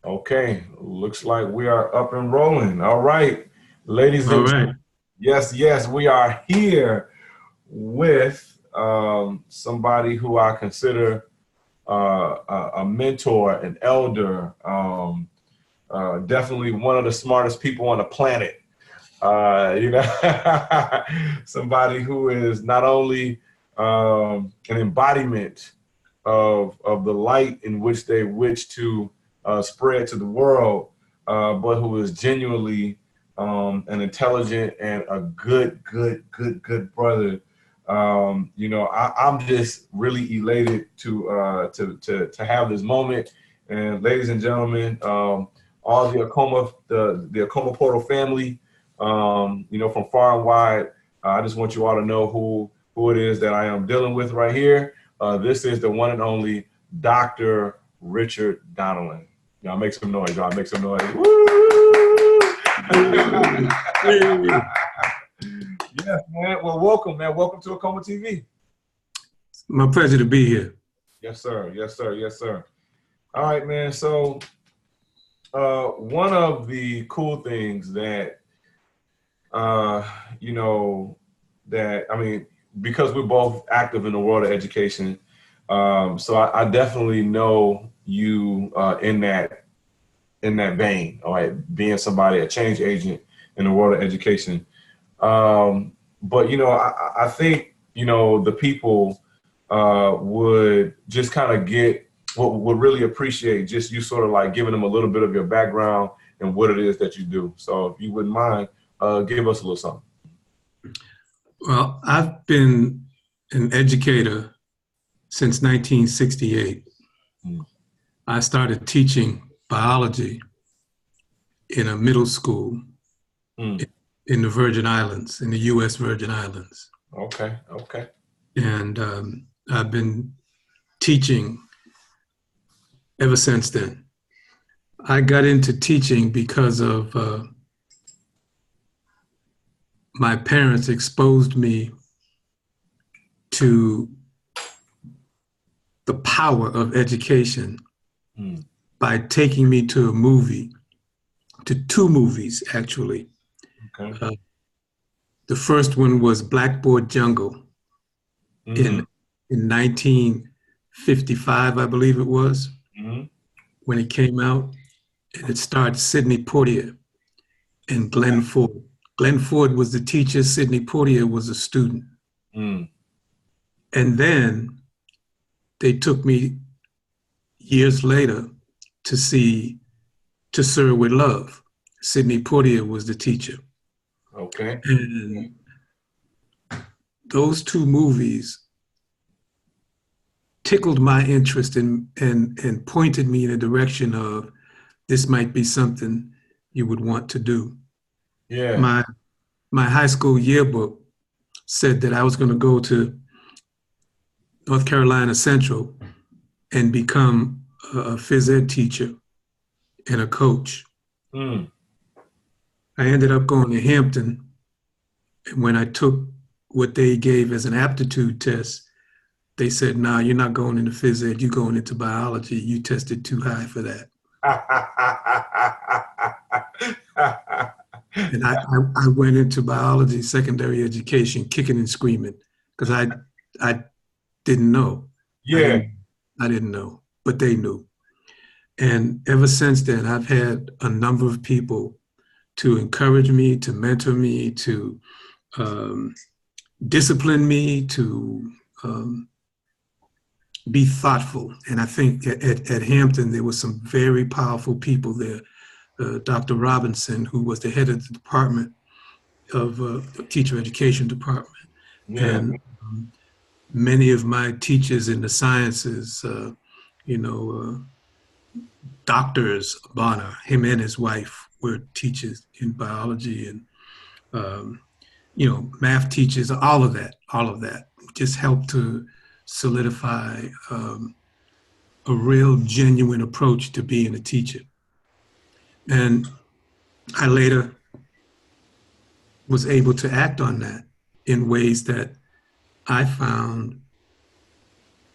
Okay, looks like we are up and rolling. All right, ladies All and right. yes, we are here with somebody who I consider a mentor, an elder, definitely one of the smartest people on the planet. You know, somebody who is not only an embodiment of the light in which they wish to spread to the world, but who is genuinely an intelligent and a good brother. I'm just really elated to have this moment. And ladies and gentlemen, all the Akoma Portal family, from far and wide, I just want you all to know who it is that I am dealing with right here. This is the one and only Dr. Richarde Donelan. Y'all make some noise, y'all make some noise. Woo! Yes, man. Well, welcome, man. Welcome to Akoma TV. My pleasure to be here. Yes, sir. Yes, sir. Yes, sir. All right, man. So, one of the cool things that, you know, that I mean, because we're both active in the world of education, so I definitely know you in that vein. All right, being somebody a change agent in the world of education. But I think the people would just kind of get what would really appreciate just you sort of like giving them a little bit of your background and what it is that you do. So if you wouldn't mind, give us a little something. Well, I've been an educator since 1968. Mm. I started teaching biology in a middle school Mm. in the Virgin Islands, in the U.S. Virgin Islands. Okay. Okay. And I've been teaching ever since then. I got into teaching because of my parents exposed me to the power of education Mm. by taking me to two movies, actually. Okay. Uh, the first one was Blackboard Jungle Mm-hmm. in 1955, I believe it was, Mm-hmm. when it came out. And it starred Sidney Poitier and Glenn Ford. Glenn Ford was the teacher, Sidney Poitier was a student. Mm. And then they took me years later to see To Serve with Love. Sidney Poitier was the teacher. Okay. And those two movies tickled my interest and pointed me in a direction of this might be something you would want to do. Yeah. My my high school yearbook said that I was going to go to North Carolina Central and become a phys ed teacher and a coach. Mm. I ended up going to Hampton, and when I took what they gave as an aptitude test, they said, "Nah, you're not going into phys ed. You're going into biology. You tested too high for that." And I went into biology, secondary education, kicking and screaming because I didn't know. I Yeah. didn't I didn't know, but they knew. And ever since then, I've had a number of people to encourage me, to mentor me, to um, discipline me, to be thoughtful. And I think at Hampton, there were some very powerful people there. Dr. Robinson, who was the head of the department of the teacher education department, Yeah. and many of my teachers in the sciences, you know, doctors, Bonner, him and his wife were teachers in biology and, math teachers, all of that just helped to solidify a real genuine approach to being a teacher. And I later was able to act on that in ways that I found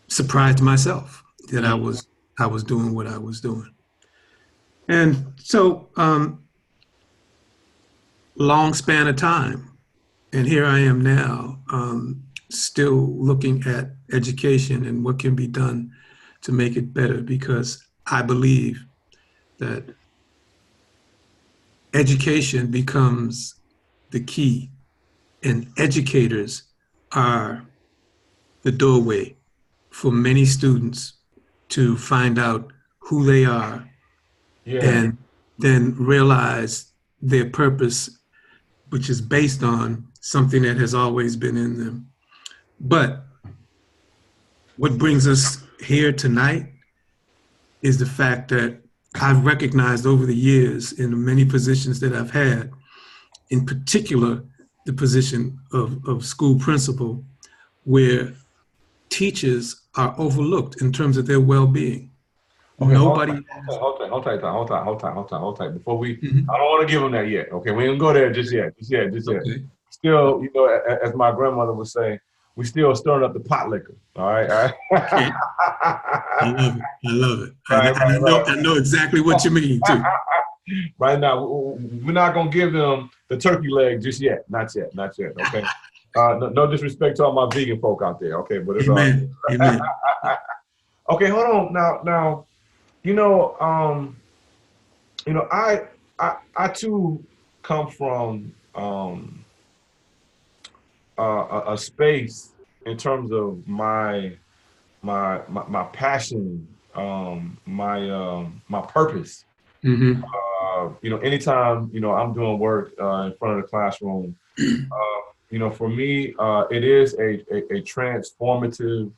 surprised myself that Mm. I was doing what I was doing. And so, long span of time. And here I am now, still looking at education and what can be done to make it better, because I believe that education becomes the key, and educators are the doorway for many students to find out who they are Yeah. and then realize their purpose, which is based on something that has always been in them. But what brings us here tonight is the fact that I've recognized over the years in the many positions that I've had, in particular, the position of school principal, where teachers are overlooked in terms of their well-being. Okay, Nobody has. hold tight. Before we, Mhm. I don't want to give them that yet. Okay, we ain't gonna go there just yet. Okay. Still, as my grandmother would say, we still stirring up the pot liquor. All right, all Okay. I right. love it. I love it. And, Right, and I know right. I know exactly what you mean too. Right now, we're not gonna give them the turkey leg just yet. Not yet. Okay. No disrespect to all my vegan folk out there. Okay, but it's all. Amen. Amen. Okay, hold on. Now, you know, um, I too come from a space in terms of my passion, my purpose. Mm-hmm. Anytime I'm doing work in front of the classroom, for me, it is a transformative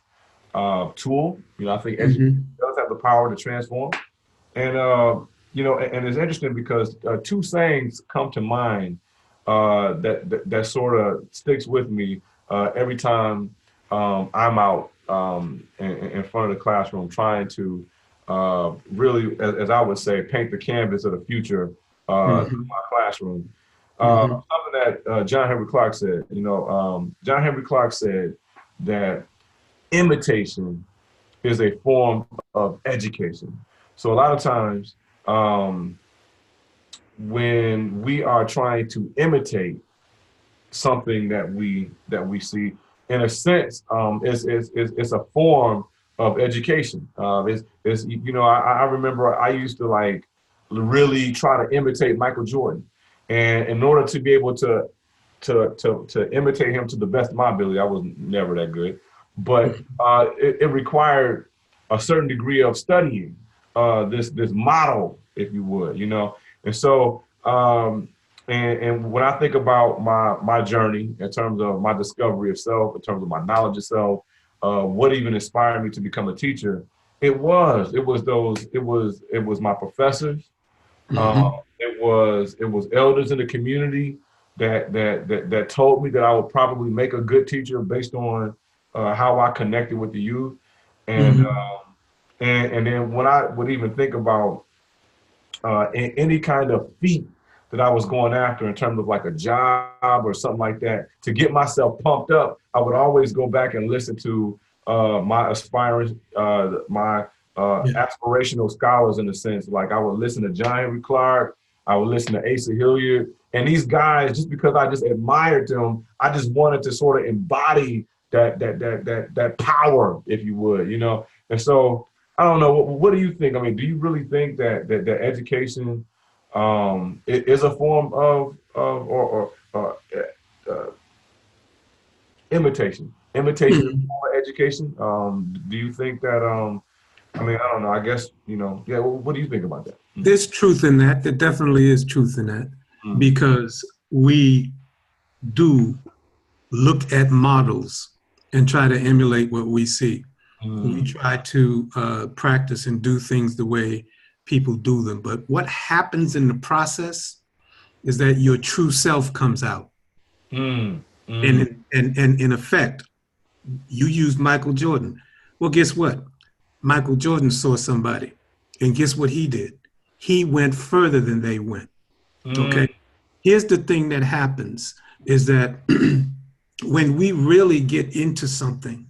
tool. I think education Mm-hmm. does have the power to transform. And and it's interesting because two sayings come to mind that sort of sticks with me every time I'm out in front of the classroom trying to really, as I would say, paint the canvas of the future through Mm-hmm. my classroom. Mm-hmm. Something that John Henry Clark said. John Henry Clark said that imitation is a form of education. So a lot of times, um, when we are trying to imitate something that we see, in a sense, it's a form of education. I remember I used to like really try to imitate Michael Jordan, and in order to be able to imitate him to the best of my ability. I was never that good, but it required a certain degree of studying this model, if you would, And so, and when I think about my journey in terms of my discovery of self, in terms of my knowledge of self, what even inspired me to become a teacher, it was my professors, uh, Mm-hmm. it was elders in the community that told me that I would probably make a good teacher based on how I connected with the youth, and Mm-hmm. and then when I would even think about any kind of feat that I was going after in terms of like a job or something like that, to get myself pumped up, I would always go back and listen to my aspiring, my Yeah. aspirational scholars in a sense. Like I would listen to John Henry Clark, I would listen to Asa Hilliard, and these guys, just because I just admired them, I just wanted to sort of embody that power, if you would, And so I don't know. What do you think? I mean, do you really think that education is a form of or imitation? Imitation is a Mhm. form of education. Do you think that? I mean, I don't know. I guess Yeah. What do you think about that? There's truth in that. There definitely is truth in that, Mm, because we do look at models and try to emulate what we see. We mm, try to practice and do things the way people do them. But what happens in the process is that your true self comes out. mm, mm, And in effect, you used Michael Jordan. Well, guess what? Michael Jordan saw somebody, and guess what he did? He went further than they went. mm, Okay. Here's the thing that happens is that when we really get into something,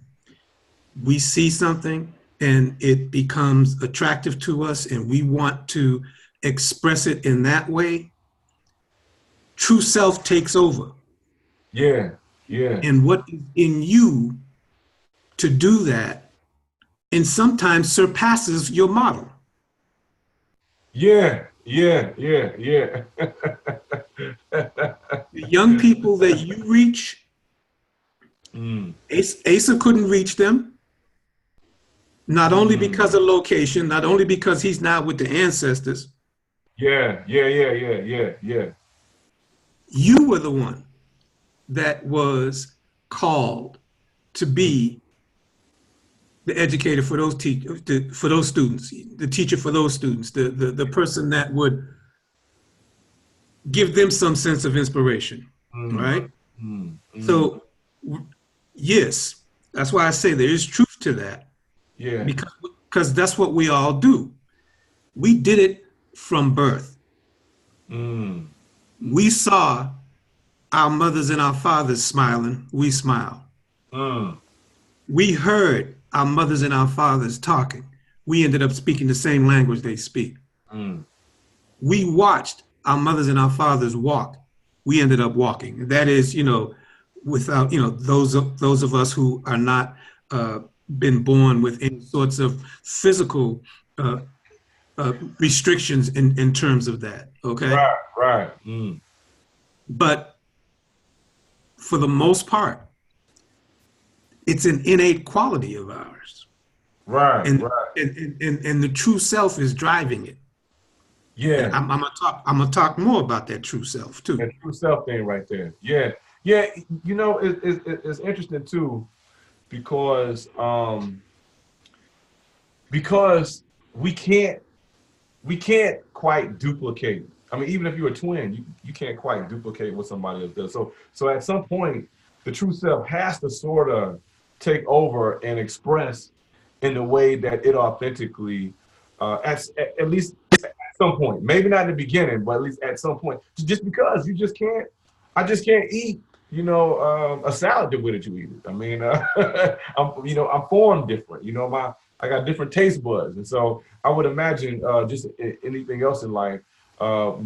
we see something and it becomes attractive to us and we want to express it in that way, true self takes over. Yeah, yeah. And what is in you to do that, and sometimes surpasses your model. Yeah, yeah, yeah, yeah. The young people that you reach, Asa couldn't reach them, not only because of location, not only because he's not with the ancestors. Yeah, yeah, yeah, yeah, yeah, yeah. You were the one that was called to be the educator for those for those students, the teacher for those students, the person that would give them some sense of inspiration, right? So, yes, that's why I say there is truth to that, Yeah. because that's what we all do. We did it from birth. We saw our mothers and our fathers smiling, we smiled. We heard our mothers and our fathers talking. We ended up speaking the same language they speak. We watched our mothers and our fathers walk. We ended up walking. That is, without, those of us who are not been born with any sorts of physical restrictions in terms of that, okay? Right. But for the most part, it's an innate quality of ours. Right, And, right. and the true self is driving it. Yeah. And I'm gonna talk more about that true self too. That true self thing right there. Yeah. Yeah. It's interesting too, because we can't quite duplicate. I mean, even if you're a twin, you can't quite duplicate what somebody else does. So at some point, the true self has to sort of take over and express in the way that it authentically, at least at some point, maybe not in the beginning, but at least at some point, just because I just can't eat, a salad the way that you eat it. I mean, I'm formed different. I got different taste buds, and so I would imagine just anything else in life,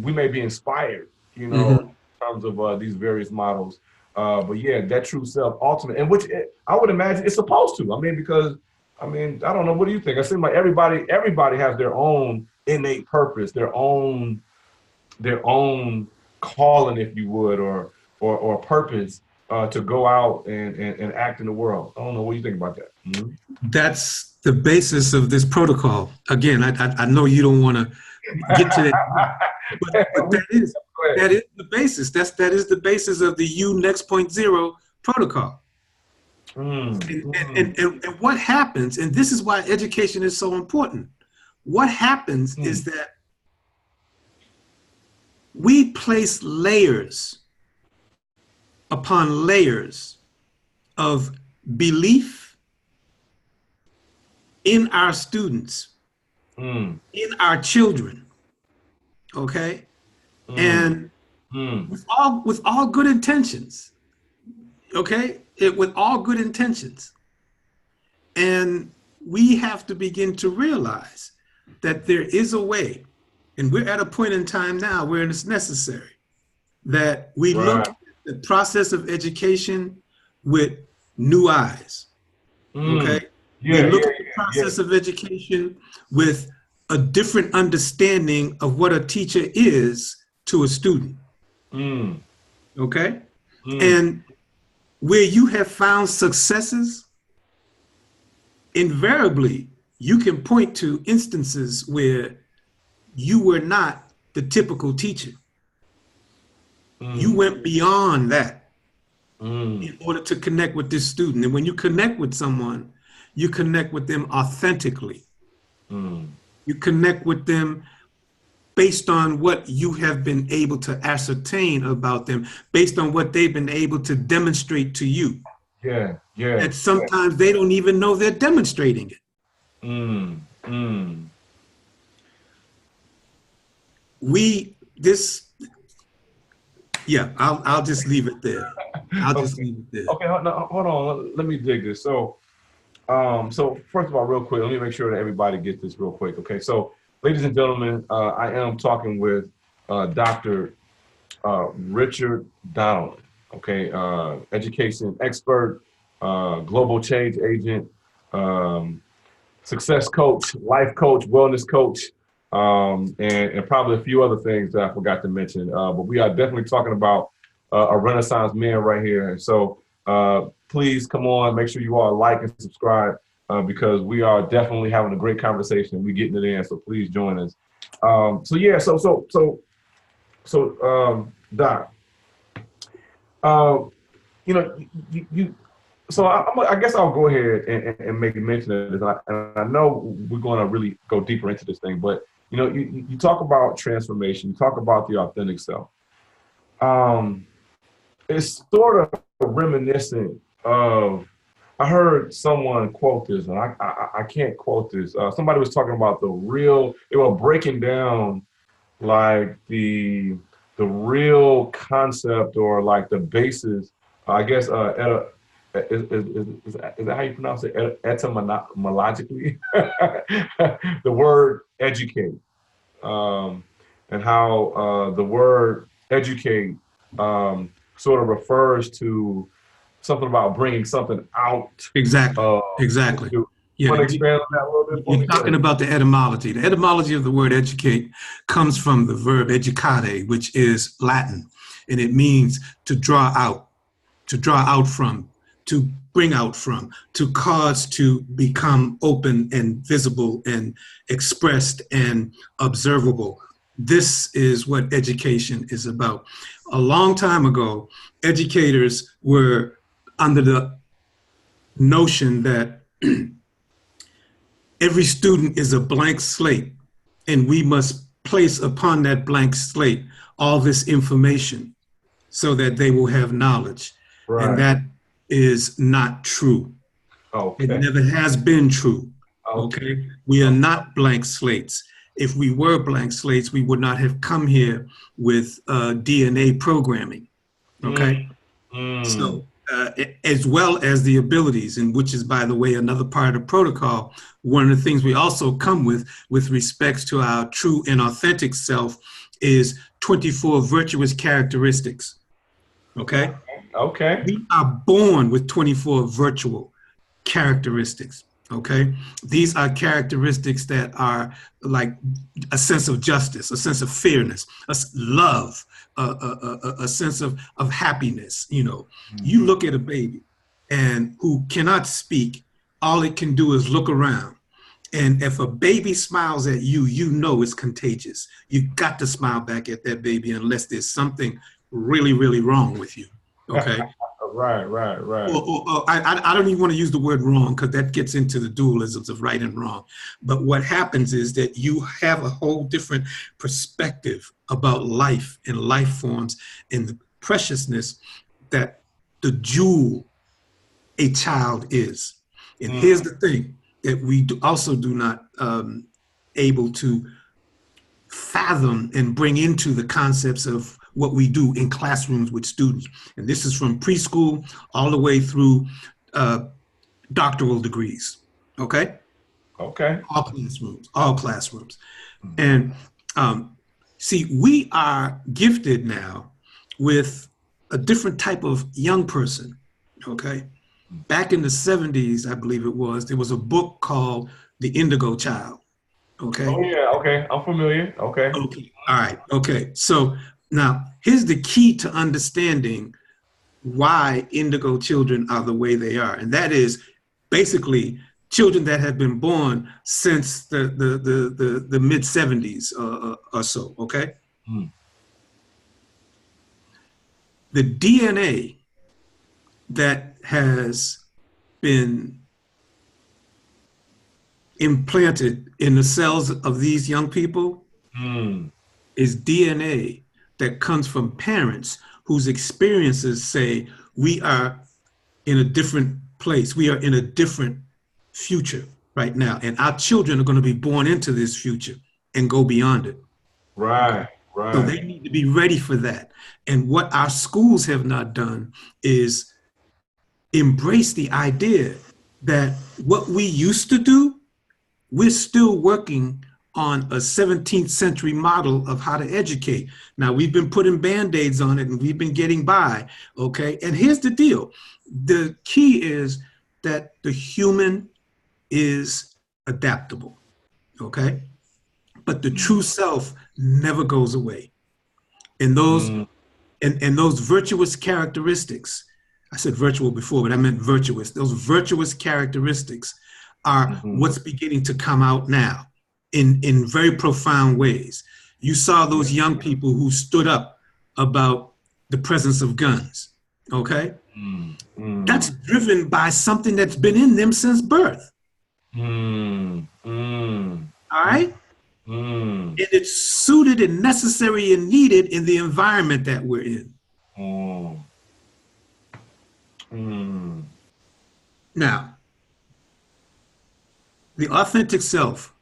we may be inspired, in terms of these various models. But yeah, that true self, ultimate, and which I would imagine it's supposed to. I mean, because I don't know. What do you think? I seem like everybody has their own innate purpose, their own calling, if you would, or purpose to go out and act in the world. I don't know. What do you think about that? That's the basis of this protocol. Again, I know you don't want to get to that, but that is the basis. That is the basis of the U Next Point Zero protocol. And what happens, and this is why education is so important. What happens is that we place layers upon layers of belief in our students, in our children, okay? And with all good intentions, okay? With all good intentions. And we have to begin to realize that there is a way, and we're at a point in time now where it's necessary that we look at the process of education with new eyes, okay? We look at the process of education with a different understanding of what a teacher is to a student, okay? And where you have found successes, invariably, you can point to instances where you were not the typical teacher. You went beyond that in order to connect with this student. And when you connect with someone, you connect with them authentically. You connect with them based on what you have been able to ascertain about them, based on what they've been able to demonstrate to you. And sometimes they don't even know they're demonstrating it. I'll just leave it there. Okay, hold on. Let me dig this. So first of all, real quick, let me make sure that everybody gets this real quick. Okay, so ladies and gentlemen, I am talking with Dr. Richarde Donelan, okay, education expert, global change agent, um, success coach, life coach, wellness coach, and probably a few other things that I forgot to mention. But we are definitely talking about a Renaissance man right here. And so please come on, make sure you all like and subscribe because we are definitely having a great conversation. We're getting it in, so please join us. So yeah, Doc, uh, you know, you so I guess I'll go ahead and make a mention of this. And I know we're going to really go deeper into this thing, but you talk about transformation, you talk about the authentic self. Um, it's sort of reminiscent of. I heard someone quote this, and I can't quote this. Somebody was talking about the real. They were breaking down like the real concept or like the basis. I guess is that how you pronounce it? Etymologically, the word educate, and how the word educate sort of refers to something about bringing something out. Exactly. Exactly. You Yeah. want to expand on that a little bit for me? You're talking about the etymology. The etymology of the word educate comes from the verb educare, which is Latin, and it means to draw out from, to bring out from, to cause to become open and visible and expressed and observable. This is what education is about. A long time ago, educators were under the notion that every student is a blank slate, and we must place upon that blank slate all this information so that they will have knowledge. Right. And that is not true. Okay. It never has been true. Okay. We are not blank slates. If we were blank slates, we would not have come here with DNA programming. Okay. So as well as the abilities, and which is, by the way, another part of protocol, one of the things we also come with respects to our true and authentic self is 24 virtuous characteristics. Okay? Okay. We are born with 24 virtual characteristics. Okay? These are characteristics that are like a sense of justice, a sense of fairness, love, a sense of happiness. You look at a baby and who cannot speak, all it can do is look around. And if a baby smiles at you, you know it's contagious. You got to smile back at that baby unless there's something really, really wrong with you. Okay. Right. I don't even want to use the word wrong because that gets into the dualisms of right and wrong. But what happens is that you have a whole different perspective about life and life forms and the preciousness that the jewel a child is. And here's the thing that we also do not able to fathom and bring into the concepts of what we do in classrooms with students. And this is from preschool all the way through doctoral degrees. Okay? Okay. All classrooms. And see, we are gifted now with a different type of young person. Okay? Back in the 70s, I believe it was, there was a book called The Indigo Child. Okay. Oh yeah. Okay. I'm familiar. Okay. Okay. All right. Okay. So now here's the key to understanding why indigo children are the way they are. And that is basically children that have been born since the mid 70s or so. Okay. The DNA that has been implanted in the cells of these young people is DNA that comes from parents whose experiences say we are in a different place. We are in a different future right now. And our children are going to be born into this future and go beyond it. Right. So they need to be ready for that. And what our schools have not done is embrace the idea that what we used to do, we're still working on a 17th century model of how to educate. Now, we've been putting Band-Aids on it and we've been getting by, okay? And here's the deal. The key is that the human is adaptable, okay? But the true self never goes away. And those and those virtuous characteristics, I said virtual before, but I meant virtuous. Those virtuous characteristics are what's beginning to come out now in very profound ways. You saw those young people who stood up about the presence of guns, okay? That's driven by something that's been in them since birth. All right? And it's suited and necessary and needed in the environment that we're in. Now, the authentic self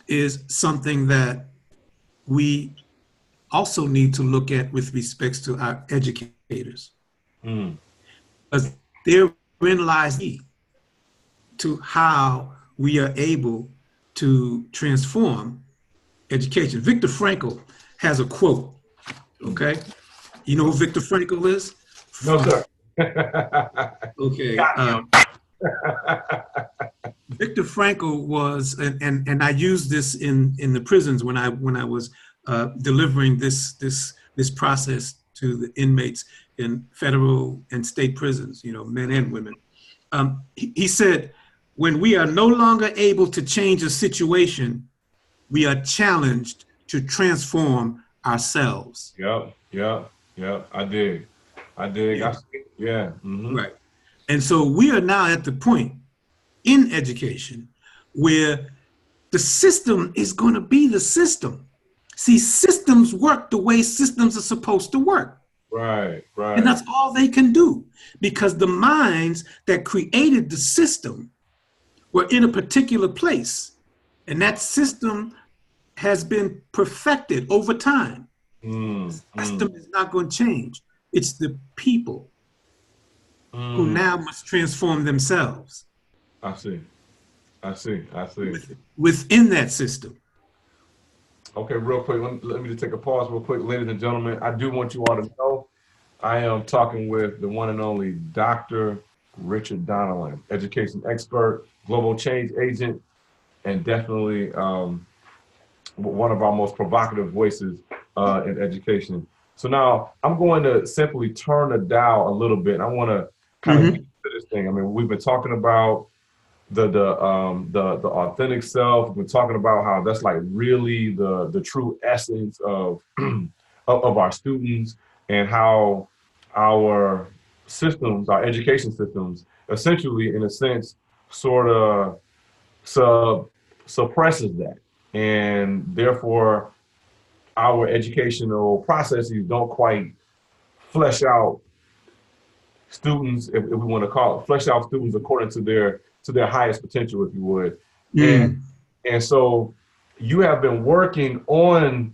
is something that we also need to look at with respects to our educators. Because therein lies the key to how we are able to transform education. Viktor Frankl has a quote, okay? You know who Viktor Frankl is? No, sir. Okay. Viktor Frankl was, and I used this in the prisons when I was delivering this process to the inmates in federal and state prisons, you know, men and women. He said, when we are no longer able to change a situation, we are challenged to transform ourselves. Yep. I dig. Yeah. Yeah. Right. And so we are now at the point in education where the system is going to be the system. See, systems work the way systems are supposed to work. Right. And that's all they can do, because the minds that created the system were in a particular place, and that system has been perfected over time. The system is not going to change. It's the people who now must transform themselves. I see. Within that system. Okay, real quick, let me just take a pause real quick. Ladies and gentlemen, I do want you all to know I am talking with the one and only Dr. Richarde Donelan, education expert, global change agent, and definitely one of our most provocative voices in education. So now I'm going to simply turn the dial a little bit. I want to kind of get into this thing. I mean, we've been talking about the authentic self. We've been talking about how that's like really the true essence of of our students, and how our systems, our education systems, essentially, in a sense, sort of suppresses that, and therefore our educational processes don't quite flesh out students, if we want to call it, flesh out students according to their highest potential, if you would. And so you have been working on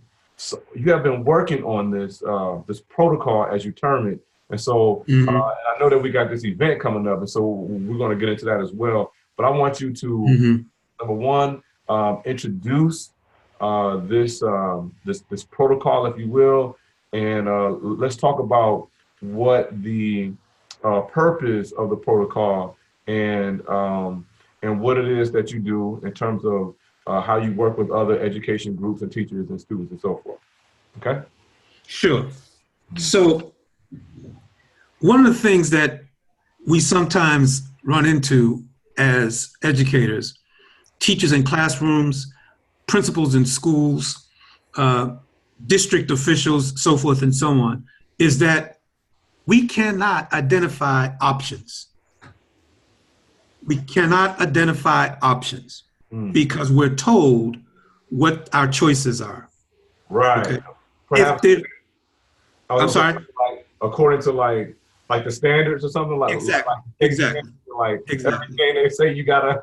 this this protocol, as you term it. And so I know that we got this event coming up, and so we're going to get into that as well. But I want you to number one, introduce this protocol, if you will, and let's talk about what the purpose of the protocol and what it is that you do in terms of how you work with other education groups and teachers and students and so forth. Okay? Sure. So one of the things that we sometimes run into as educators, teachers in classrooms, principals in schools, district officials, so forth and so on, is that we cannot identify options. We cannot identify options because we're told what our choices are. Right. Okay? Perhaps, I'm sorry? According to like the standards or something like exactly. Everything they say you gotta,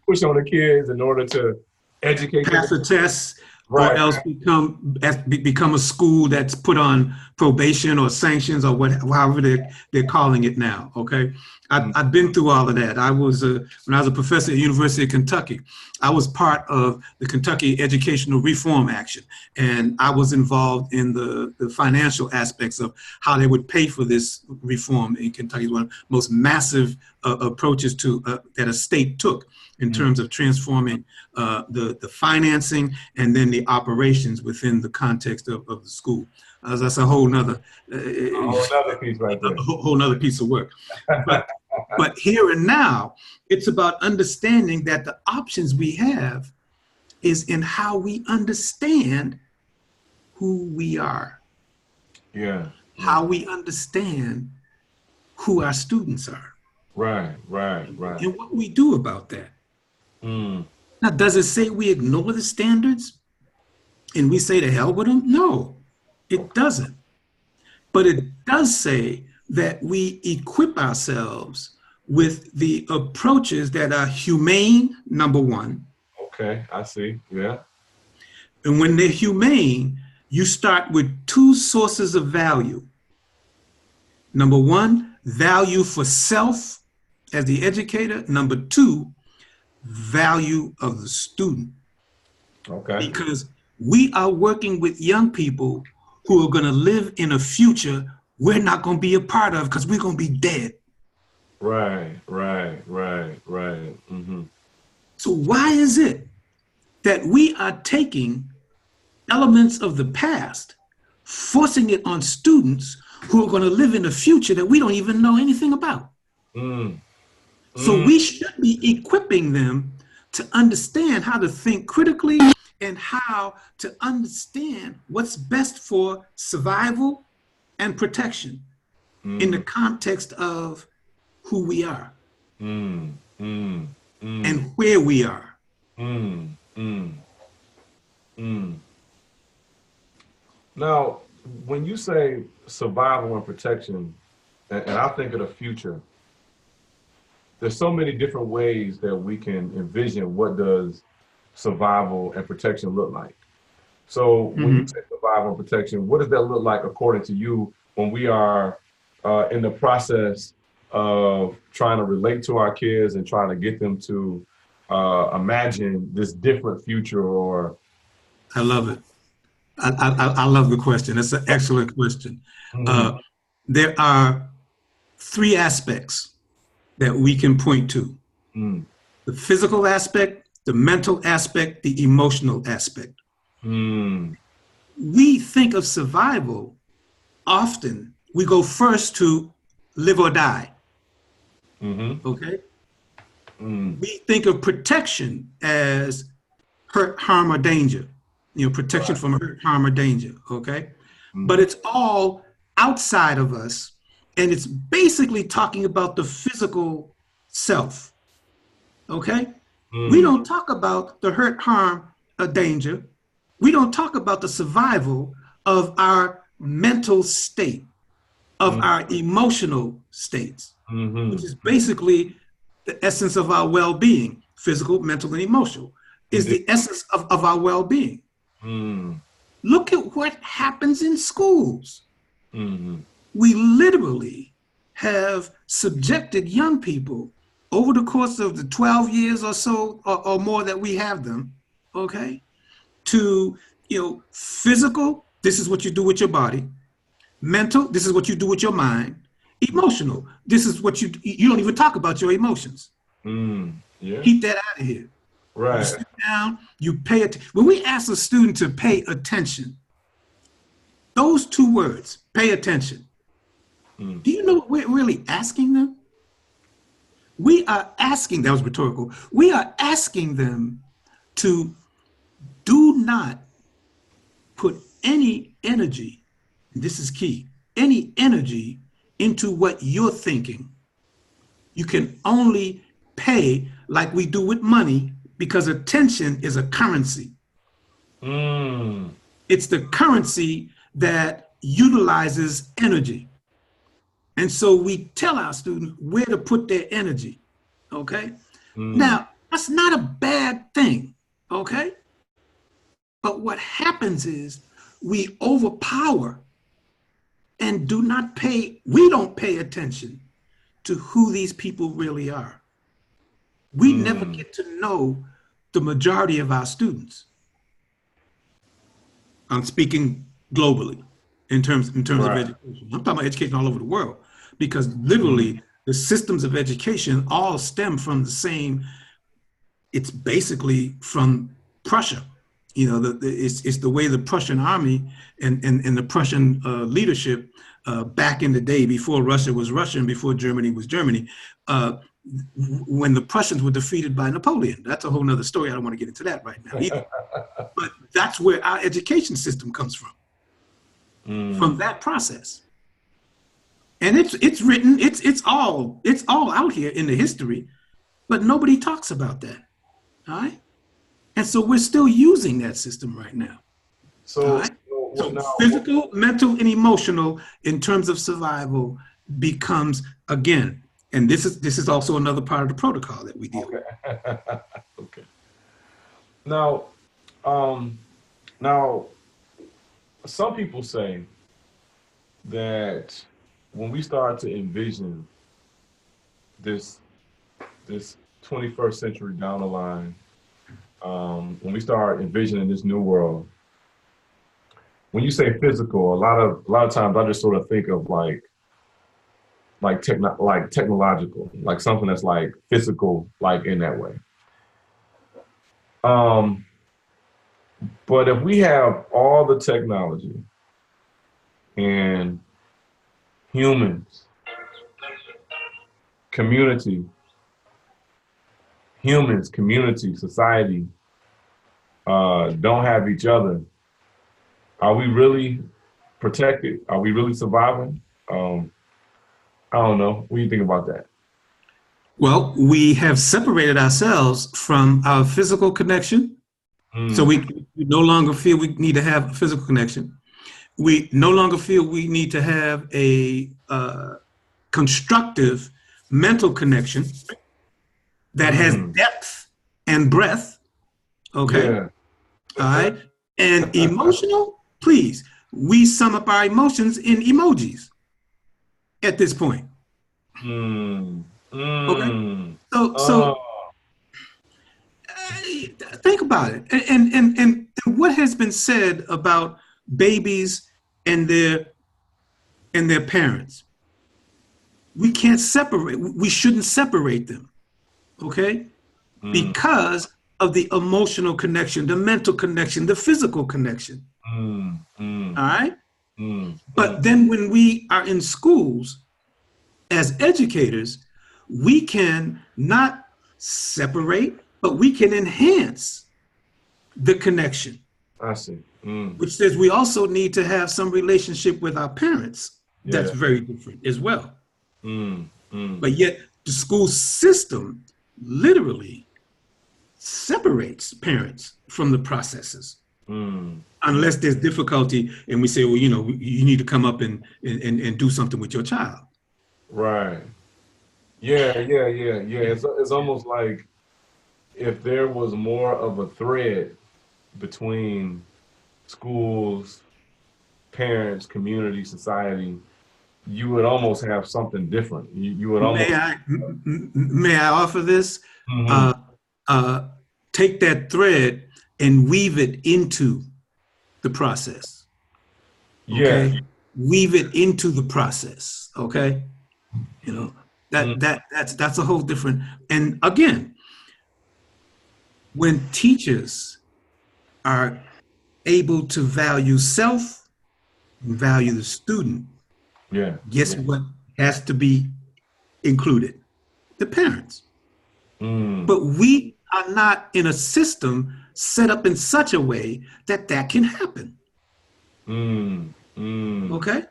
push on the kids in order to educate pass them. the tests, or Right. else become a school that's put on probation or sanctions or however they're calling it now. Okay, I've been through all of that. I was when I was a professor at the University of Kentucky, I was part of the Kentucky Educational Reform Action, and I was involved in the financial aspects of how they would pay for this reform in Kentucky. One of the most massive approaches to that a state took in terms of transforming the financing and then the operations within the context of the school. That's a whole nother Piece right there. whole nother piece of work. But here and now, it's about understanding that the options we have is in how we understand who we are. Yeah. How we understand who our students are. Right. And what we do about that. Mm. Now, does it say we ignore the standards and we say to hell with them? No, it doesn't. But it does say that we equip ourselves with the approaches that are humane, number one. Okay, I see. Yeah. And when they're humane, you start with two sources of value. Number one, value for self as the educator. Number two, value of the student. Okay. Because we are working with young people who are going to live in a future we're not going to be a part of because we're going to be dead. Right. Mm-hmm. So why is it that we are taking elements of the past, forcing it on students who are going to live in a future that we don't even know anything about? So we should be equipping them to understand how to think critically and how to understand what's best for survival and protection in the context of who we are and where we are. Now, when you say survival and protection, and I think of the future, there's so many different ways that we can envision what does survival and protection look like. So when you say survival and protection, what does that look like according to you when we are in the process of trying to relate to our kids and trying to get them to imagine this different future? Or I love it. I love the question. It's an excellent question. There are three aspects that we can point to. The physical aspect, the mental aspect, the emotional aspect. We think of survival often. We go first to live or die. Okay? We think of protection as hurt, harm, or danger. Protection from hurt, harm, or danger. Okay? But it's all outside of us, and it's basically talking about the physical self. Okay? We don't talk about the hurt, harm, or danger. We don't talk about the survival of our mental state, of our emotional states, which is basically the essence of our well-being, physical, mental, and emotional, is the essence of our well-being. Look at what happens in schools. We literally have subjected young people over the course of the 12 years or so or more that we have them, okay, to, physical, this is what you do with your body. Mental, this is what you do with your mind. Emotional, this is what you don't even talk about your emotions. Keep that out of here. Right. You sit down, you pay attention. When we ask a student to pay attention, those two words, pay attention, do you know what we're really asking them? We are asking, that was rhetorical, we are asking them to do not put any energy, this is key, any energy into what you're thinking. You can only pay like we do with money because attention is a currency. It's the currency that utilizes energy. And so we tell our students where to put their energy, okay? Now, that's not a bad thing, okay? But what happens is we overpower and we don't pay attention to who these people really are. We never get to know the majority of our students. I'm speaking globally in terms of education. I'm talking about education all over the world, because literally the systems of education all stem from the same. It's basically from Prussia. You know, it's the way the Prussian army and the Prussian leadership back in the day, before Russia was Russia and before Germany was Germany, when the Prussians were defeated by Napoleon. That's a whole nother story. I don't want to get into that right now either. But that's where our education system comes from that process. And it's written, it's all out here in the history, but nobody talks about that. All right? And so we're still using that system right now. So, right? Physical, mental, and emotional in terms of survival becomes, again, and this is also another part of the protocol that we deal with. Okay. Now, some people say that when we start to envision this 21st century down the line, when we start envisioning this new world, when you say physical, a lot of times I just sort of think of like technological, like something that's like physical, like in that way. But if we have all the technology and humans, community, society, don't have each other, are we really protected? Are we really surviving? I don't know. What do you think about that? Well, we have separated ourselves from our physical connection. So we no longer feel we need to have a physical connection. We no longer feel we need to have a constructive mental connection that has depth and breadth. Okay. Yeah. All right. And emotional, please, we sum up our emotions in emojis at this point. Okay. So think about it. And what has been said about babies and their parents. We can't separate. We shouldn't separate them. Okay. Because of the emotional connection, the mental connection, the physical connection. All right. But then when we are in schools as educators, we can not separate, but we can enhance the connection. I see. Which says we also need to have some relationship with our parents. Yeah. That's very different as well. But yet the school system literally separates parents from the processes. Unless there's difficulty and we say, well, you know, you need to come up and do something with your child. Right. Yeah. It's almost like if there was more of a thread between schools, parents, community, society, you would almost have something different. You would almost. May I offer this? Take that thread and weave it into the process. Okay? Yeah. Weave it into the process. Okay. You know, that's a whole different. And again, when teachers are able to value self and value the student, guess what has to be included? The parents. But we are not in a system set up in such a way that can happen. Okay?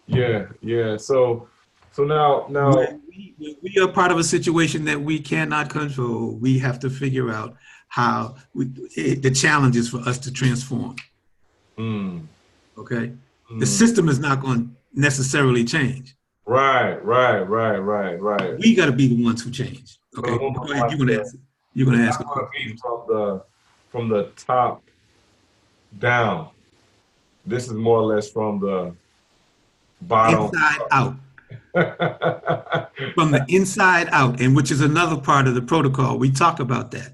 Yeah. So now when we are part of a situation that we cannot control, we have to figure out how the challenge is for us to transform. Okay? The system is not going to necessarily change. Right. We got to be the ones who change. Okay? Go ahead. You're going to ask. From from the top down. This is more or less from the bottom. Inside out. From the inside out, and which is another part of the protocol. We talk about that.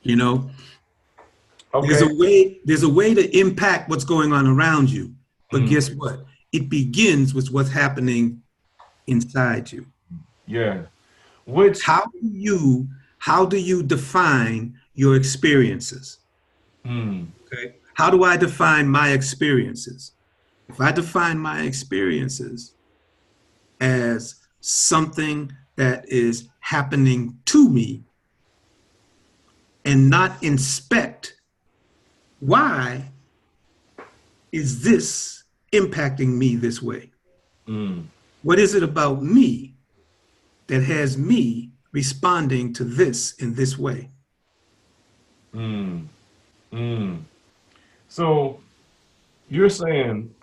You know, Okay. there's a way to impact what's going on around you. But guess what? It begins with what's happening inside you. Yeah. Which how do you define your experiences? Okay. How do I define my experiences? If I define my experiences as something that is happening to me and not inspect why is this impacting me this way? What is it about me that has me responding to this in this way? So you're saying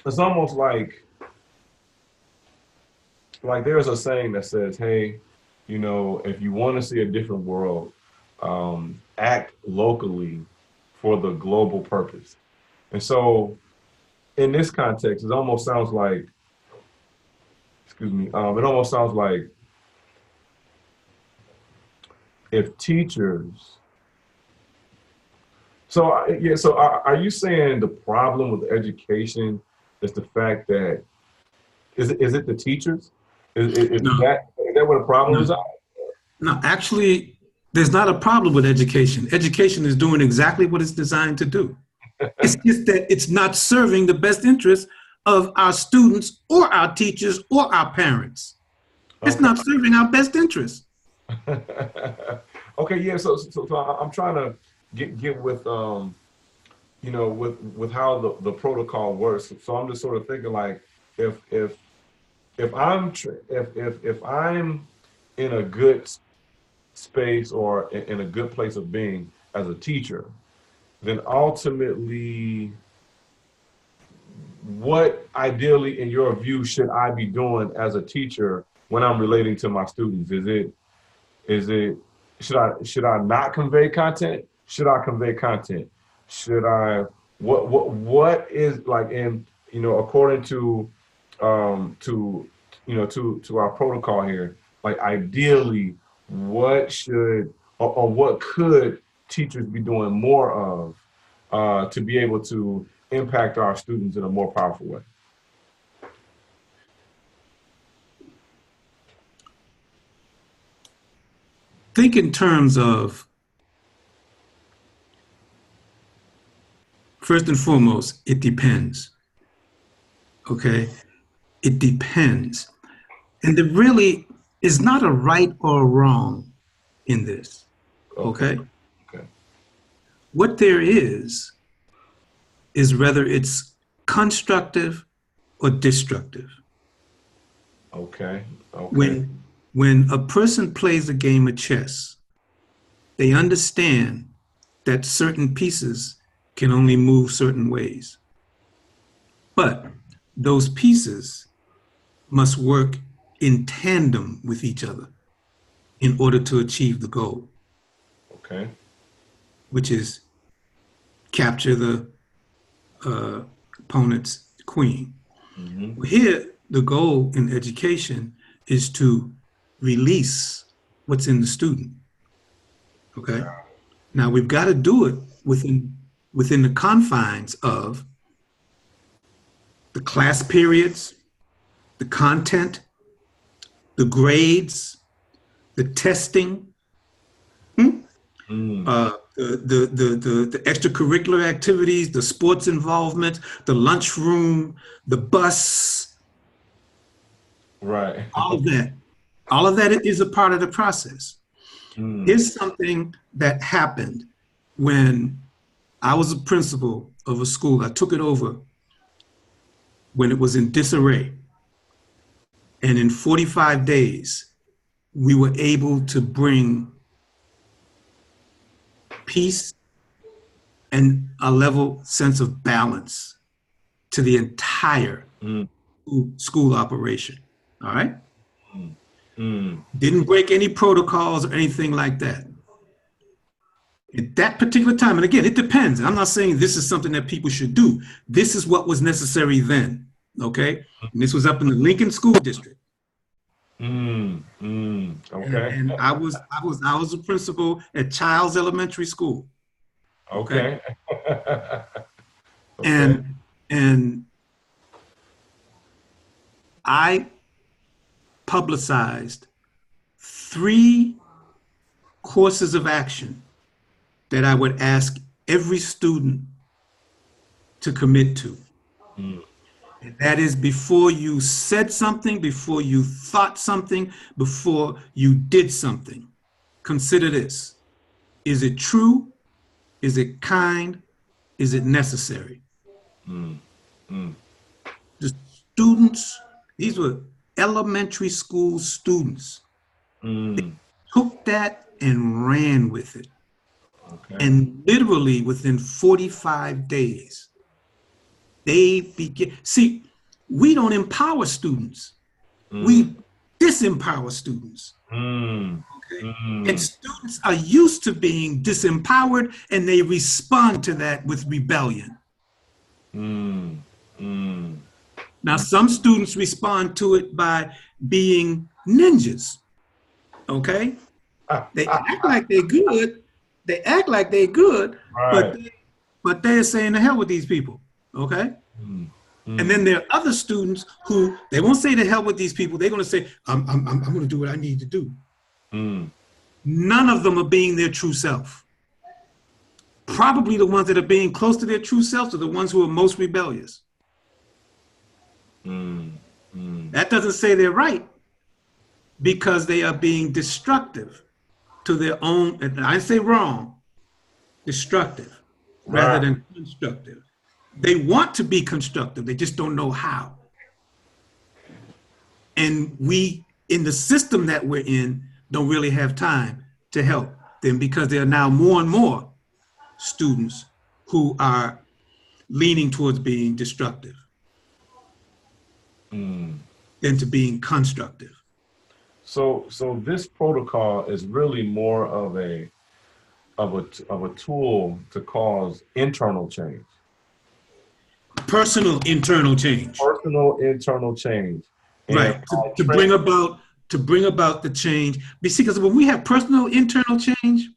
it's almost like there's a saying that says, hey, you know, if you want to see a different world, act locally for the global purpose. And so in this context, it almost sounds like, it almost sounds like if teachers, so are you saying the problem with education is the fact that, is it the teachers? Is No, that what the problem is? no, actually, there's not a problem with education. Education is doing exactly what it's designed to do. It's just that it's not serving the best interests of our students or our teachers or our parents. It's not serving our best interests. Okay, yeah. So I'm trying to get with you know, with how the protocol works. So I'm just sort of thinking like, if I'm in a good space or in a good place of being as a teacher, then ultimately, what ideally, in your view, should I be doing as a teacher when I'm relating to my students? Is it should I not convey content? Should I convey content? Should I what is like in, you know, according to to our protocol here, like ideally what should or what could teachers be doing more of to be able to impact our students in a more powerful way? Think in terms of, first and foremost, it depends. Okay? It depends. And there really is not a right or a wrong in this. Okay? Okay. What there is whether it's constructive or destructive. Okay. Okay. When a person plays a game of chess, they understand that certain pieces can only move certain ways. But those pieces must work in tandem with each other in order to achieve the goal. Okay. Which is capture the opponent's queen. Here, the goal in education is to release what's in the student. Okay. Now we've got to do it within the confines of the class periods, the content, the grades, the testing, the extracurricular activities, the sports involvement, the lunchroom, the bus. Right. All of that is a part of the process. Here's something that happened when I was a principal of a school. I took it over when it was in disarray. And in 45 days, we were able to bring peace and a level sense of balance to the entire school operation. All right? Didn't break any protocols or anything like that. At that particular time, and again, it depends. I'm not saying this is something that people should do. This is what was necessary then, okay? And this was up in the Lincoln School District. Okay. And I was a principal at Childs Elementary School. Okay. Okay. And I publicized 3 courses of action that I would ask every student to commit to. And that is before you said something, before you thought something, before you did something. Consider this. Is it true? Is it kind? Is it necessary? The students, these were elementary school students. They took that and ran with it. Okay. And literally within 45 days, they begin. See, we don't empower students. We disempower students. Okay? And students are used to being disempowered, and they respond to that with rebellion. Now, some students respond to it by being ninjas. Okay? They act like they're good. They act like they're good, Right. but they're saying, the hell with these people. Okay? And then there are other students who, they won't say the hell with these people. They're going to say, I'm going to do what I need to do. None of them are being their true self. Probably the ones that are being close to their true selves are the ones who are most rebellious. That doesn't say they're right, because they are being destructive to their own, and I say wrong, destructive rather than constructive. They want to be constructive, they just don't know how. And we, in the system that we're in, don't really have time to help them, because there are now more and more students who are leaning towards being destructive than to being constructive. So this protocol is really more of a tool to cause internal change. Personal internal change. Personal internal change. Right. To bring about the change. Because when we have personal internal change,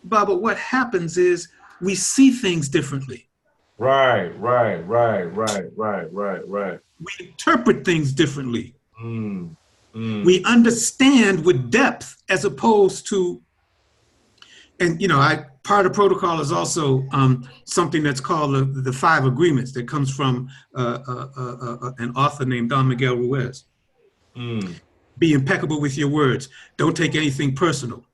Baba, what happens is we see things differently. Right. We interpret things differently. We understand with depth, as opposed to, and part of the protocol is also something that's called the 5 agreements, that comes from an author named Don Miguel Ruiz. Be impeccable with your words. Don't take anything personal.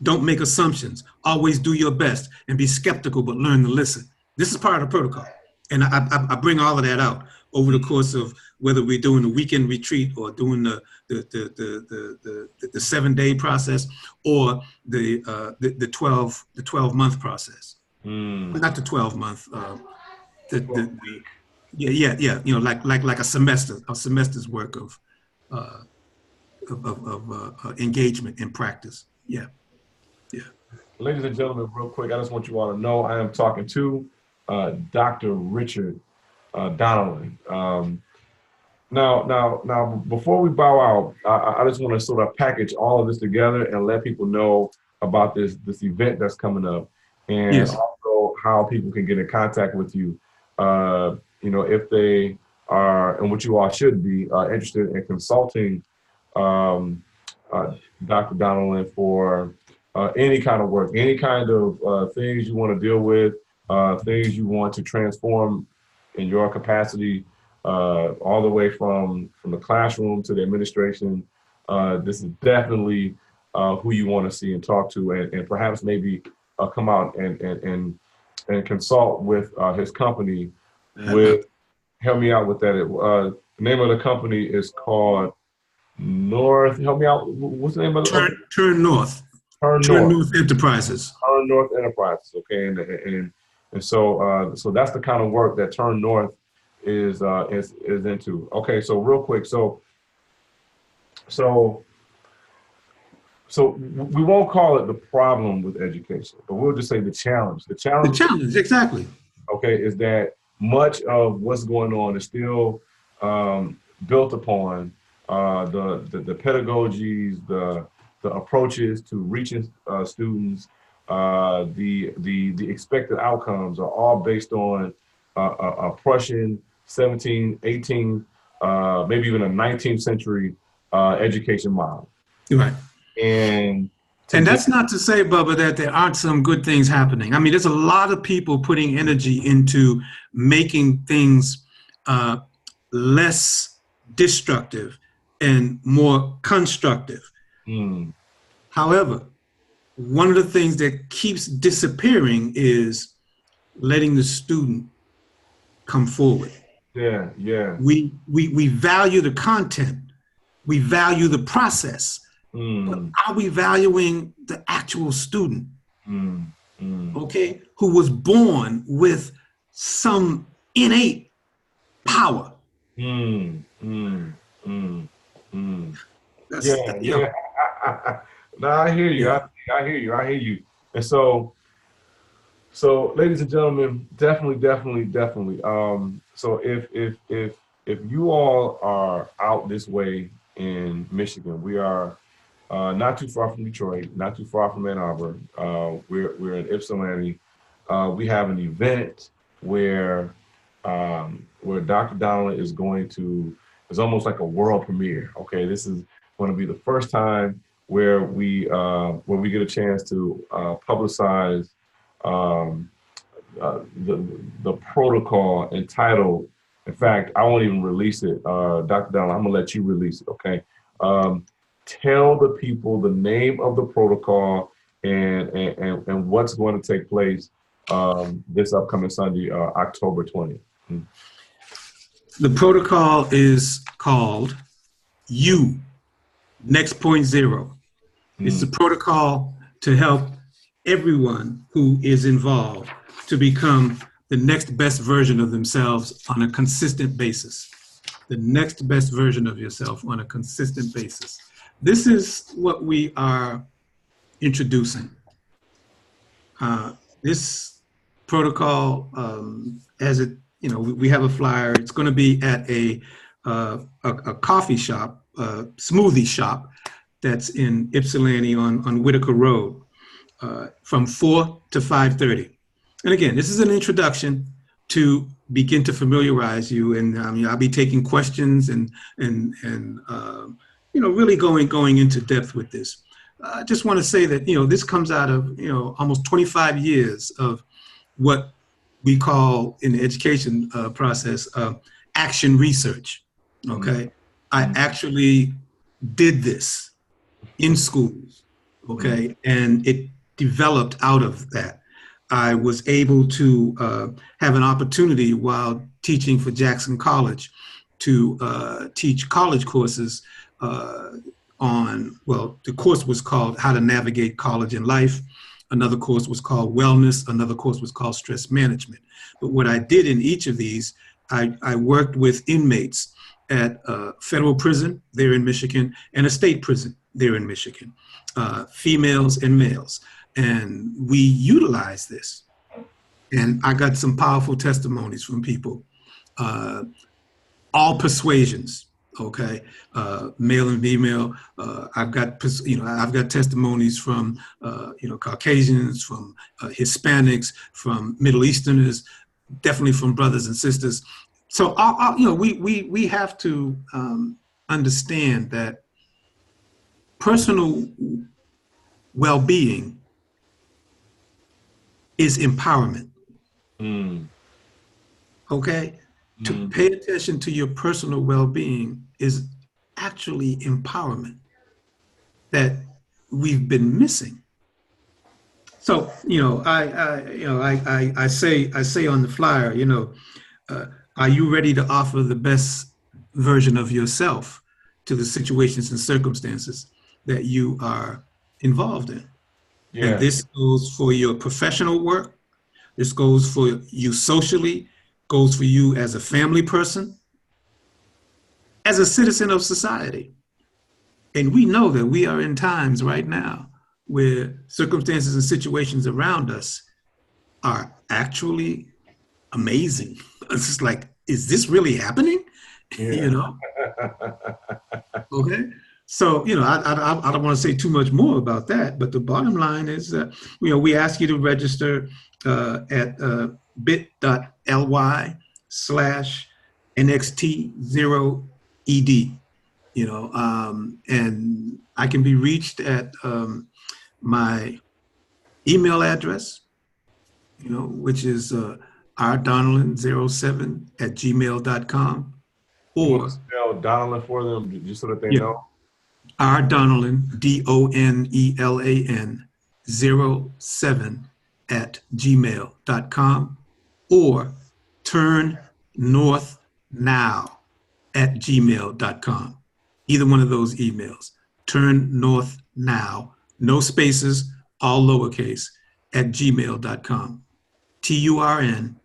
Don't make assumptions. Always do your best, and be skeptical, but learn to listen. This is part of the protocol. And I bring all of that out over the course of whether we're doing a weekend retreat, or doing the 7-day process, or the 12-month process. Not the 12-month. Like a semester's work of engagement in practice. Yeah. Ladies and gentlemen, real quick, I just want you all to know I am talking to Dr. Richarde Donelan. Now, before we bow out, I just want to sort of package all of this together and let people know about this event that's coming up, and also how people can get in contact with you. If they are, and what you all should be interested in consulting Dr. Donelan for any kind of work, any kind of things you want to deal with, things you want to transform in your capacity, all the way from the classroom to the administration. This is definitely who you want to see and talk to, and perhaps maybe come out and consult with his company. Help me out with that. The name of the company is called North. Help me out. What's the name of the Turn North. Turn North Enterprises. Turn North Enterprises. Okay, and so that's the kind of work that Turn North is into. Okay, so real quick, so we won't call it the problem with education, but we'll just say the challenge. The The challenge, challenge, exactly. okay, is that much of what's going on is still built upon the pedagogies, the approaches to reaching students, the expected outcomes are all based on a Prussian 17, 18, maybe even a 19th century education model. Right. And And today, that's not to say, Bubba, that there aren't some good things happening. I mean, there's a lot of people putting energy into making things less destructive and more constructive. mm, However, one of the things that keeps disappearing is letting the student come forward. yeah, yeah, We value the content, we value the process, but mm, are we valuing the actual student? mm, mm, Okay, who was born with some innate power. mm, mm, mm, mm. That's Yeah, you yeah. know, No, I hear you. yeah. I hear you. I hear you. And so, ladies and gentlemen, definitely. So if you all are out this way in Michigan, we are not too far from Detroit, not too far from Ann Arbor. We're in Ypsilanti. We have an event where Dr. Donelan is going to. It's almost like a world premiere. Okay, this is going to be the first time where we get a chance to publicize um, the protocol entitled. In fact, I won't even release it, Dr. Donelan. I'm gonna let you release it. Okay. Um, Tell the people the name of the protocol and what's going to take place this upcoming Sunday, October 20th. Mm. The protocol is called U, Next Point Zero. It's a protocol to help everyone who is involved to become the next best version of themselves on a consistent basis. The next best version of yourself on a consistent basis. This is what we are introducing. This protocol, as it, we have a flyer. It's going to be at a coffee shop, smoothie shop, that's in Ypsilanti on Whitaker Road, from 4 to 5:30. And again, this is an introduction to begin to familiarize you, and I'll be taking questions and really going into depth with this. I just want to say that this comes out of almost 25 years of what we call in the education process action research. Okay, I actually did this in schools. Okay, and it developed out of that. I was able to have an opportunity while teaching for Jackson College to teach college courses the course was called How to Navigate College and Life. Another course was called Wellness. Another course was called Stress Management. But what I did in each of these, I worked with inmates at a federal prison there in Michigan and a state prison there in Michigan, females and males. And we utilized this. And I got some powerful testimonies from people, all persuasions. Okay, male and female. I've got testimonies from Caucasians, from Hispanics, from Middle Easterners, definitely from brothers and sisters. So we have to understand that personal well-being is empowerment. Okay. To pay attention to your personal well-being is actually empowerment that we've been missing. So, I say on the flyer, are you ready to offer the best version of yourself to the situations and circumstances that you are involved in? Yeah. And this goes for your professional work. This goes for you socially, goes for you as a family person, as a citizen of society. And we know that we are in times right now where circumstances and situations around us are actually amazing. It's just like, is this really happening? Yeah. You know? Okay. So, I don't want to say too much more about that, but the bottom line is that, we ask you to register at bit.ly/NXT0ED, and I can be reached at my email address, which is rdonelan07@gmail.com, You want to or, spell Donelan for them just so that they yeah, know? rdonelan, Donelan 07 @gmail.com, or turn north now@gmail.com. Either one of those emails. Turn north now, no spaces, all lowercase, @gmail.com. TURNNORTHNOW.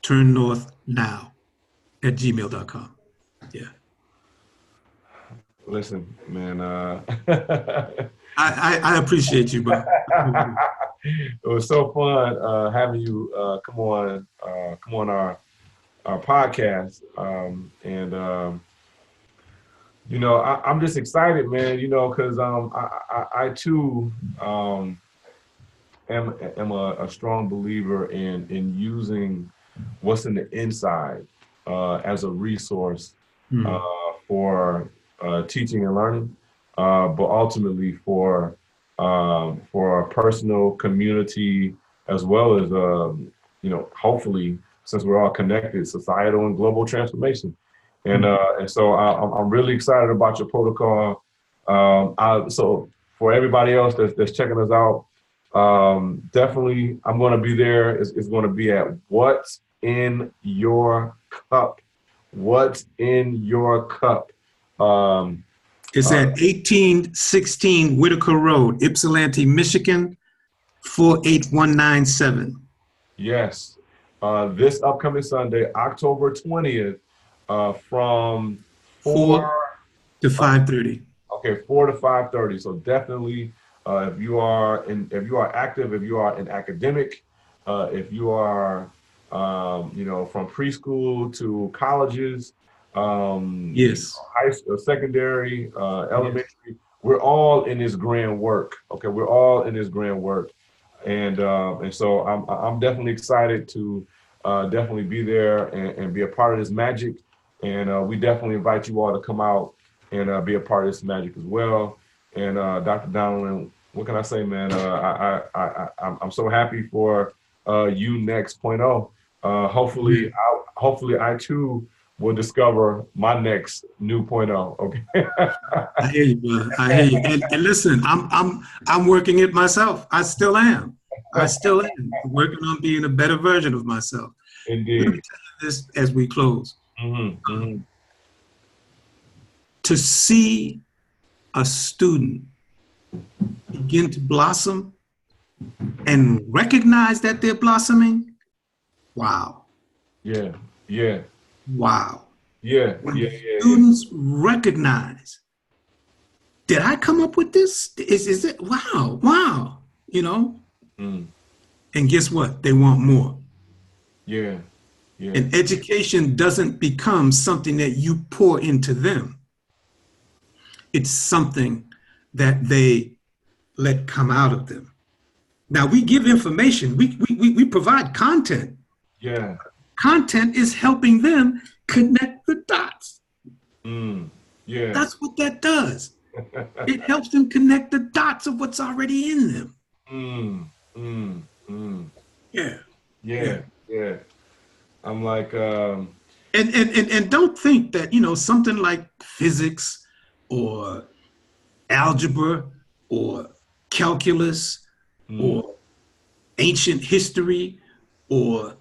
Turn north now @gmail.com. Yeah. Listen, man. I appreciate you, bro. It was so fun having you come on our podcast, and I'm just excited, man. Because I too am a strong believer in using what's in the inside as a resource uh, Mm. for teaching and learning, but ultimately for a personal community as well as hopefully, since we're all connected, societal and global transformation. And so I'm really excited about your protocol. So for everybody else that's checking us out, definitely I'm going to be there. It's going to be at What's in Your Cup. What's in Your cup? Um, It's at 1816 Whitaker Road, Ypsilanti, Michigan, 48197. yes. This upcoming Sunday, October 20th, from 4 4 to 5:30. okay, 4 to 5:30. So definitely, if you are active, if you are an academic, if you are, from preschool to colleges, Yes. high school, secondary, Yes. elementary, we're all in this grand work. Okay, we're all in this grand work, and so I'm definitely excited to definitely be there and be a part of this magic, and we definitely invite you all to come out and be a part of this magic as well. And Dr. Donelan, what can I say, man? I'm so happy for you next point oh. Hopefully I too will discover my next new point oh. Okay. I hear you, brother. I hear you. And listen, I'm working it myself. I still am. I still am working on being a better version of myself. Let me Indeed. tell you this as we close. Mm-hmm. To see a student begin to blossom and recognize that they're blossoming, wow. Yeah. Yeah. Wow. Yeah. When Yeah. students recognize, did I come up with this? Is it? Wow. Mm. And guess what? They want more. Yeah. Yeah. And education doesn't become something that you pour into them. It's something that they let come out of them. Now we give information, we provide content. Yeah. Content is helping them connect the dots. Mm. Yeah. That's what that does. It helps them connect the dots of what's already in them. Mm. Mm. Mm. Yeah. Yeah. Yeah. I'm like, And don't think that, something like physics or algebra or calculus mm. or ancient history or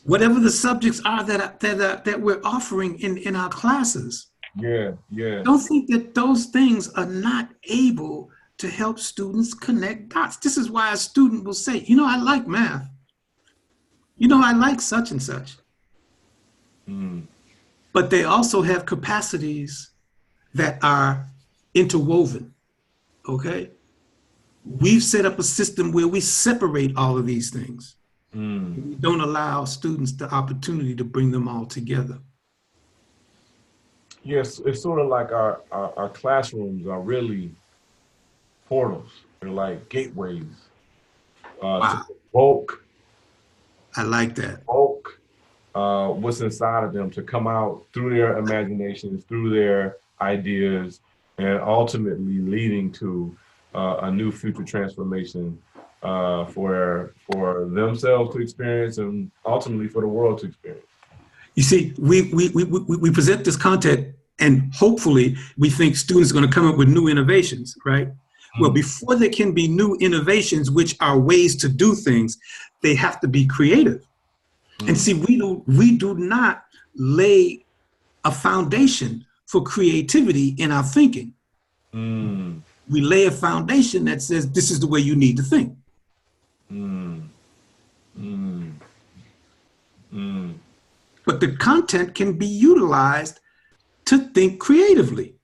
whatever the subjects are that we're offering in our classes. Yeah. Yeah. Don't think that those things are not able to help students connect dots. This is why a student will say, I like math. I like such and such. Mm. but they also have capacities that are interwoven, okay? We've set up a system where we separate all of these things. We don't allow students the opportunity to bring them all together. Yes, it's sort of like our classrooms are really portals. They're like gateways to Wow, evoke, I like that. what's inside of them to come out through their imaginations, through their ideas, and ultimately leading to a new future transformation for themselves to experience and ultimately for the world to experience. You see, we present this content and hopefully we think students are going to come up with new innovations, right? Well, before there can be new innovations, which are ways to do things, they have to be creative. And see, we do not lay a foundation for creativity in our thinking. We lay a foundation that says this is the way you need to think. But the content can be utilized to think creatively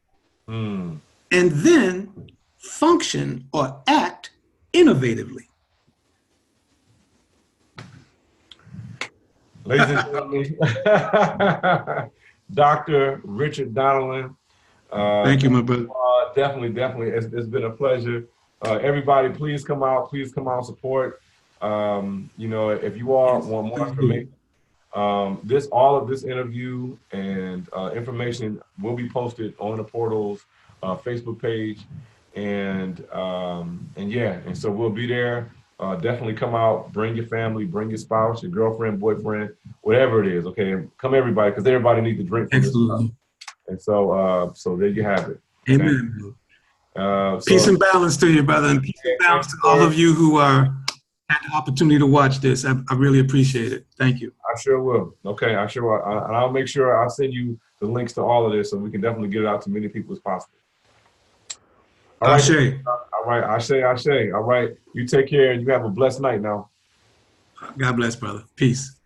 and then function or act innovatively. Ladies and gentlemen, Dr. Richarde Donelan. Thank you, my brother. Definitely. It's been a pleasure. Everybody, please come out support. You know, if you all want more information, all of this interview and information will be posted on the portal's Facebook page, and so we'll be there. Definitely come out, bring your family, bring your spouse, your girlfriend, boyfriend, whatever it is. Okay, come everybody, because everybody needs to drink from this stuff. And so there you have it. Okay? Amen. Peace and balance to you, brother, and peace and balance to all of you who had the opportunity to watch this. I really appreciate it. Thank you. I sure will. Okay, I sure will. And I'll make sure I'll send you the links to all of this so we can definitely get it out to many people as possible. All right. Ashe. All right. Ashe. All right. You take care and you have a blessed night now. God bless, brother. Peace.